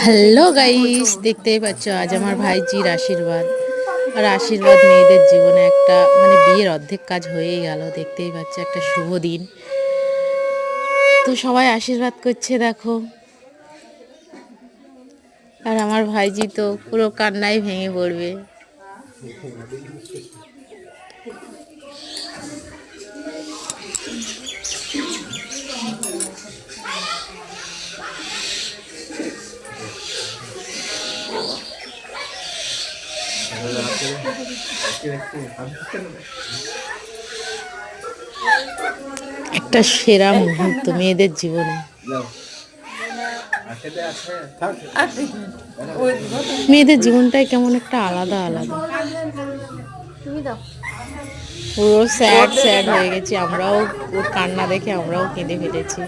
Hello guys, দেখতেই পাচ্ছ আজ আমার ভাইজির আশীর্বাদ। আর আশীর্বাদ মেয়েদের জীবনে একটা মানে বিয়ের অর্ধেক কাজ হয়েই গেল। দেখতেই পাচ্ছ একটা শুভ দিন, তো সবাই আশীর্বাদ করছে দেখো। আর আমার ভাইজি তো পুরো কান্নায় ভেঙে পড়বে। একটা সেরা মুহূর্ত মেয়েদের জীবনে। মেয়েদের জীবনটাই কেমন একটা আলাদা আলাদা। পুরো স্যাড স্যাড হয়ে গেছি আমরাও, ওর কান্না দেখে আমরাও কেঁদে ফেলেছি।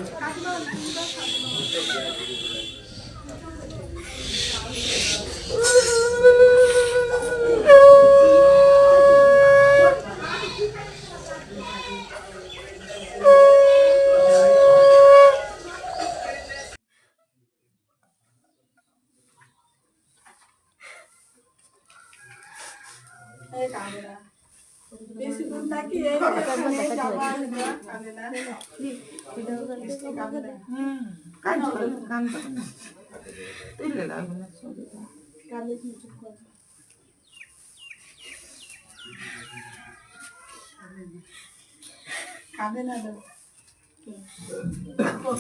কাঁদে না দাও,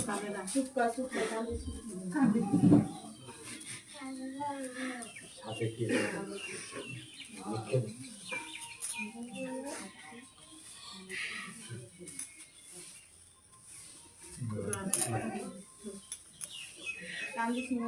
কাঁদে না, চুপ কর, চুপ কর, কাঁদে সাথে কি কান্দিস না।